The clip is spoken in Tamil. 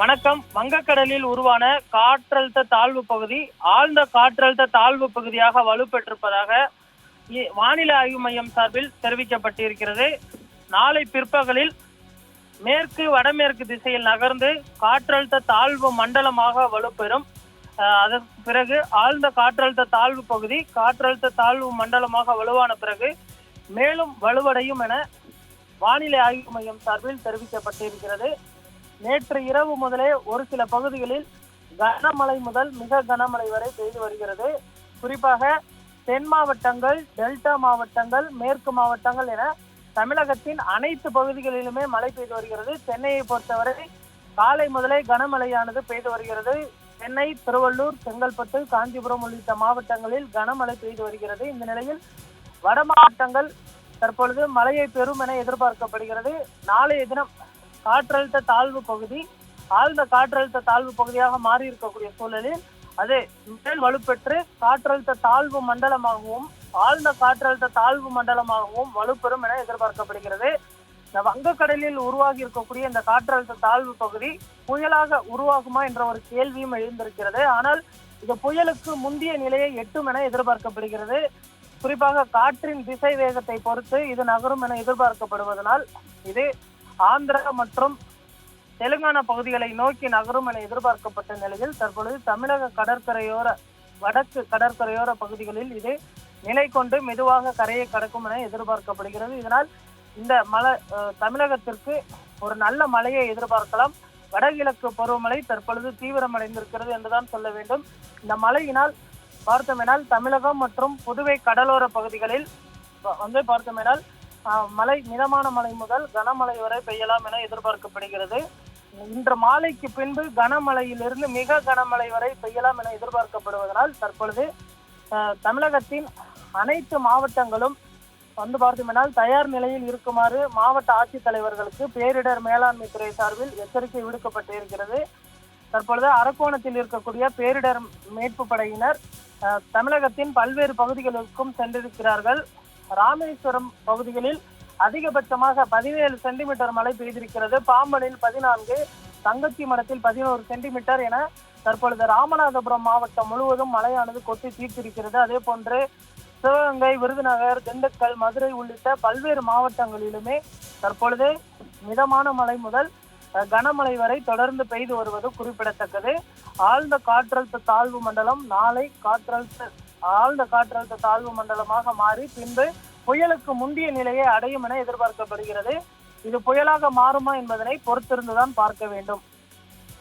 வணக்கம். வங்கக்கடலில் உருவான காற்றழுத்த தாழ்வு பகுதி ஆழ்ந்த காற்றழுத்த தாழ்வு பகுதியாக வலுப்பெற்றிருப்பதாக வானிலை ஆய்வு மையம் சார்பில் தெரிவிக்கப்பட்டிருக்கிறது. நாளை பிற்பகலில் மேற்கு வடமேற்கு திசையில் நகர்ந்து காற்றழுத்த தாழ்வு மண்டலமாக வலுப்பெறும். அதற்கு பிறகு ஆழ்ந்த காற்றழுத்த தாழ்வு பகுதி காற்றழுத்த தாழ்வு மண்டலமாக வலுவான பிறகு மேலும் வலுவடையும் என வானிலை ஆய்வு மையம் சார்பில் தெரிவிக்கப்பட்டிருக்கிறது. நேற்று இரவு முதலே ஒரு சில பகுதிகளில் கனமழை முதல் மிக கனமழை வரை பெய்து வருகிறது. குறிப்பாக தென் மாவட்டங்கள், டெல்டா மாவட்டங்கள், மேற்கு மாவட்டங்கள் என தமிழகத்தின் அனைத்து பகுதிகளிலுமே மழை பெய்து வருகிறது. சென்னையை பொறுத்தவரை காலை முதலே கனமழையானது பெய்து வருகிறது. சென்னை, திருவள்ளூர், செங்கல்பட்டு, காஞ்சிபுரம் உள்ளிட்ட மாவட்டங்களில் கனமழை பெய்து வருகிறது. இந்த நிலையில் வட மாவட்டங்கள் தற்பொழுது மழையை பெறும் என எதிர்பார்க்கப்படுகிறது. நாளைய தினம் காற்றழுத்த தாழ்வு பகுதி ஆழ்ந்த காற்றழுத்த தாழ்வு பகுதியாக மாறி இருக்கக்கூடிய சூழலில் அது மேல் வலுப்பெற்று காற்றழுத்த தாழ்வு மண்டலமாகவும் ஆழ்ந்த காற்றழுத்த தாழ்வு மண்டலமாகவும் வலுப்பெறும் என எதிர்பார்க்கப்படுகிறது. இந்த வங்கக்கடலில் உருவாகி இருக்கக்கூடிய இந்த காற்றழுத்த தாழ்வு பகுதி புயலாக உருவாகுமா என்ற ஒரு கேள்வியும் எழுந்திருக்கிறது. ஆனால் இது புயலுக்கு முந்தைய நிலையை எட்டும் என எதிர்பார்க்கப்படுகிறது. குறிப்பாக காற்றின் திசை வேகத்தை பொறுத்து இது நகரும் என எதிர்பார்க்கப்படுவதனால் இது ஆந்திரா மற்றும் தெலுங்கானா பகுதிகளை நோக்கி நகரும் என எதிர்பார்க்கப்பட்ட நிலையில் தற்பொழுது தமிழக கடற்கரையோர வடக்கு கடற்கரையோர பகுதிகளில் இது நிலை கொண்டு மெதுவாக கரையை கடக்கும் என எதிர்பார்க்கப்படுகிறது. இதனால் இந்த மழை தமிழகத்திற்கு ஒரு நல்ல மழையை எதிர்பார்க்கலாம். வடகிழக்கு பருவமழை தற்பொழுது தீவிரமடைந்திருக்கிறது என்றுதான் சொல்ல வேண்டும். இந்த மழையினால் பார்த்தோமெனால் தமிழகம் மற்றும் புதுவை கடலோர பகுதிகளில் பார்த்தோமெனால் மழை மிதமான மழை முதல் கனமழை வரை பெய்யலாம் என எதிர்பார்க்கப்படுகிறது. இன்று மாலைக்கு பின்பு கனமழையிலிருந்து மிக கனமழை வரை பெய்யலாம் என எதிர்பார்க்கப்படுவதனால் தற்பொழுது தமிழகத்தின் அனைத்து மாவட்டங்களும் பார்த்தோமெனால் தயார் நிலையில் இருக்குமாறு மாவட்ட ஆட்சித்தலைவர்களுக்கு பேரிடர் மேலாண்மை துறை சார்பில் எச்சரிக்கை விடுக்கப்பட்டிருக்கிறது. தற்பொழுது அரக்கோணத்தில் இருக்கக்கூடிய பேரிடர் மீட்பு படையினர் தமிழகத்தின் பல்வேறு பகுதிகளுக்கும் சென்றிருக்கிறார்கள். ராமேஸ்வரம் பகுதிகளில் அதிகபட்சமாக 17 சென்டிமீட்டர் மழை பெய்திருக்கிறது. பாம்பனில் 14, தங்கச்சி மடத்தில் 11 சென்டிமீட்டர் என தற்பொழுது ராமநாதபுரம் மாவட்டம் முழுவதும் மழையானது கொட்டி தீர்த்திருக்கிறது. அதே போன்று சிவகங்கை, விருதுநகர், திண்டுக்கல், மதுரை உள்ளிட்ட பல்வேறு மாவட்டங்களிலுமே தற்பொழுது மிதமான மழை முதல் கனமழை வரை தொடர்ந்து பெய்து வருவது குறிப்பிடத்தக்கது. ஆழ்ந்த காற்றழுத்த தாழ்வு மண்டலம் நாளை ஆழ்ந்த காற்றழுத்த தாழ்வு மண்டலமாக மாறி பின்பு புயலுக்கு முந்தைய நிலையை அடையும் என எதிர்பார்க்கப்படுகிறது. இது புயலாக மாறுமா என்பதனை பொறுத்திருந்துதான் பார்க்க வேண்டும்.